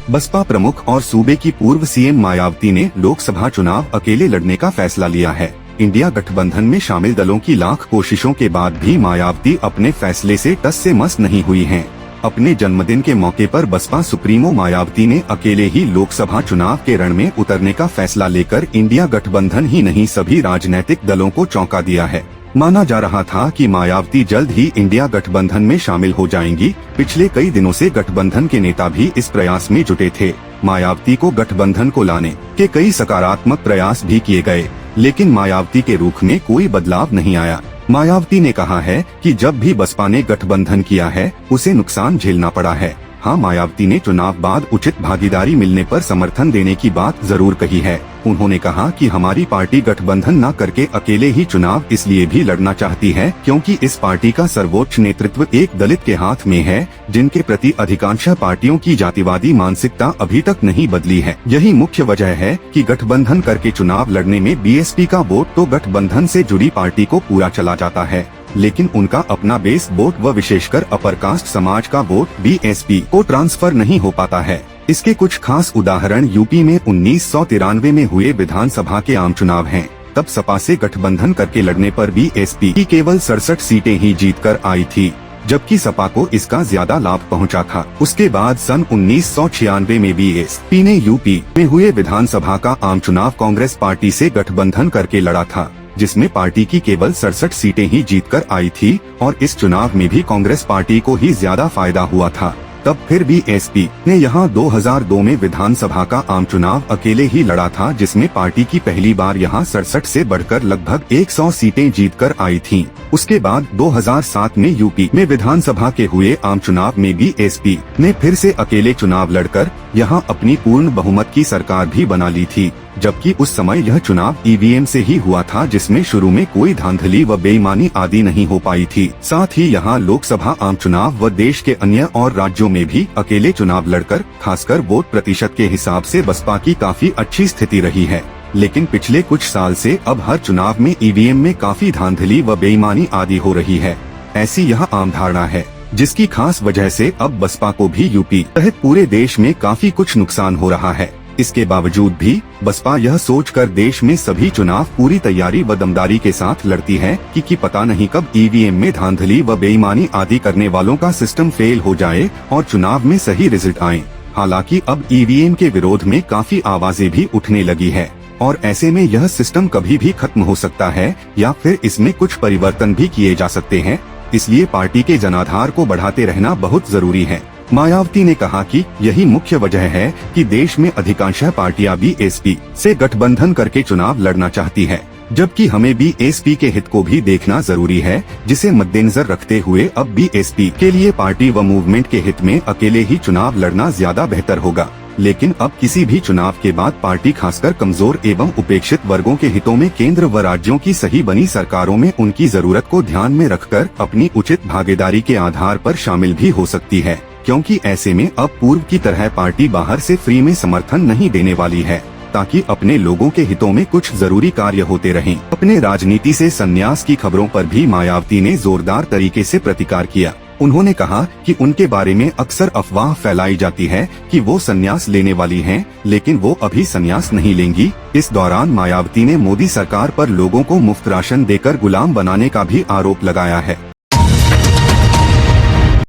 बसपा प्रमुख और सूबे की पूर्व सीएम मायावती ने लोकसभा चुनाव अकेले लड़ने का फैसला लिया है। इंडिया गठबंधन में शामिल दलों की लाख कोशिशों के बाद भी मायावती अपने फैसले से टस से मस नहीं हुई हैं। अपने जन्मदिन के मौके पर बसपा सुप्रीमो मायावती ने अकेले ही लोकसभा चुनाव के रण में उतरने का फैसला लेकर इंडिया गठबंधन ही नहीं सभी राजनीतिक दलों को चौंका दिया है। माना जा रहा था कि मायावती जल्द ही इंडिया गठबंधन में शामिल हो जाएंगी। पिछले कई दिनों से गठबंधन के नेता भी इस प्रयास में जुटे थे। मायावती को गठबंधन को लाने के कई सकारात्मक प्रयास भी किए गए, लेकिन मायावती के रुख में कोई बदलाव नहीं आया। मायावती ने कहा है कि जब भी बसपा ने गठबंधन किया है उसे नुकसान झेलना पड़ा है। हाँ, मायावती ने चुनाव बाद उचित भागीदारी मिलने पर समर्थन देने की बात जरूर कही है। उन्होंने कहा कि हमारी पार्टी गठबंधन न करके अकेले ही चुनाव इसलिए भी लड़ना चाहती है क्योंकि इस पार्टी का सर्वोच्च नेतृत्व एक दलित के हाथ में है, जिनके प्रति अधिकांश पार्टियों की जातिवादी मानसिकता अभी तक नहीं बदली है। यही मुख्य वजह है कि गठबंधन करके चुनाव लड़ने में बीएसपी का वोट तो गठबंधन से जुड़ी पार्टी को पूरा चला जाता है, लेकिन उनका अपना बेस वोट व विशेषकर अपर कास्ट समाज का वोट बीएसपी को ट्रांसफर नहीं हो पाता है। इसके कुछ खास उदाहरण यूपी में 1993 में हुए विधानसभा के आम चुनाव हैं। तब सपा से गठबंधन करके लड़ने पर बीएसपी की केवल 67 सीटें ही जीतकर आई थी, जबकि सपा को इसका ज्यादा लाभ पहुंचा था। उसके बाद सन 1996 में बीएसपी ने यूपी में हुए विधानसभा का आम चुनाव कांग्रेस पार्टी से गठबंधन करके लड़ा था, जिसमें पार्टी की केवल 67 सीटें ही जीतकर आई थी और इस चुनाव में भी कांग्रेस पार्टी को ही ज्यादा फायदा हुआ था। तब फिर बीएसपी ने यहां 2002 में विधानसभा का आम चुनाव अकेले ही लड़ा था, जिसमें पार्टी की पहली बार यहां 67 से बढ़कर लगभग 100 सीटें जीतकर आई थीं। उसके बाद 2007 में यूपी में विधानसभा के हुए आम चुनाव में बीएसपी ने फिर से अकेले चुनाव लड़कर यहां अपनी पूर्ण बहुमत की सरकार भी बना ली थी, जबकि उस समय यह चुनाव ईवीएम से ही हुआ था, जिसमें शुरू में कोई धांधली व बेईमानी आदि नहीं हो पाई थी। साथ ही यहाँ लोकसभा आम चुनाव व देश के अन्य और राज्यों में भी अकेले चुनाव लड़कर खासकर वोट प्रतिशत के हिसाब से बसपा की काफी अच्छी स्थिति रही है। लेकिन पिछले कुछ साल से अब हर चुनाव में ईवीएम में काफी धांधली व बेईमानी आदि हो रही है। ऐसी यह आम धारणा है, जिसकी खास वजह से अब बसपा को भी यूपी सहित पूरे देश में काफी कुछ नुकसान हो रहा है। इसके बावजूद भी बसपा यह सोचकर देश में सभी चुनाव पूरी तैयारी व दमदारी के साथ लड़ती है कि पता नहीं कब ईवीएम में धांधली व बेईमानी आदि करने वालों का सिस्टम फेल हो जाए और चुनाव में सही रिजल्ट आए। हालांकि अब ईवीएम के विरोध में काफी आवाजें भी उठने लगी है और ऐसे में यह सिस्टम कभी भी खत्म हो सकता है या फिर इसमें कुछ परिवर्तन भी किए जा सकते हैं। इसलिए पार्टी के जनाधार को बढ़ाते रहना बहुत जरूरी है। मायावती ने कहा कि यही मुख्य वजह है कि देश में अधिकांश पार्टियां बीएसपी से गठबंधन करके चुनाव लड़ना चाहती है, जबकि हमें बीएसपी के हित को भी देखना जरूरी है, जिसे मद्देनजर रखते हुए अब बीएसपी के लिए पार्टी व मूवमेंट के हित में अकेले ही चुनाव लड़ना ज्यादा बेहतर होगा। लेकिन अब किसी भी चुनाव के बाद पार्टी खासकर कमजोर एवं उपेक्षित वर्गों के हितों में केंद्र व राज्यों की सही बनी सरकारों में उनकी जरूरत को ध्यान में रखकर अपनी उचित भागीदारी के आधार पर शामिल भी हो सकती है, क्योंकि ऐसे में अब पूर्व की तरह पार्टी बाहर से फ्री में समर्थन नहीं देने वाली है, ताकि अपने लोगों के हितों में कुछ जरूरी कार्य होते रहें। अपने राजनीति से संन्यास की खबरों पर भी मायावती ने जोरदार तरीके से प्रतिकार किया। उन्होंने कहा कि उनके बारे में अक्सर अफवाह फैलाई जाती है कि वो संन्यास लेने वाली हैं, लेकिन वो अभी संन्यास नहीं लेंगी। इस दौरान मायावती ने मोदी सरकार पर लोगों को मुफ्त राशन देकर गुलाम बनाने का भी आरोप लगाया है।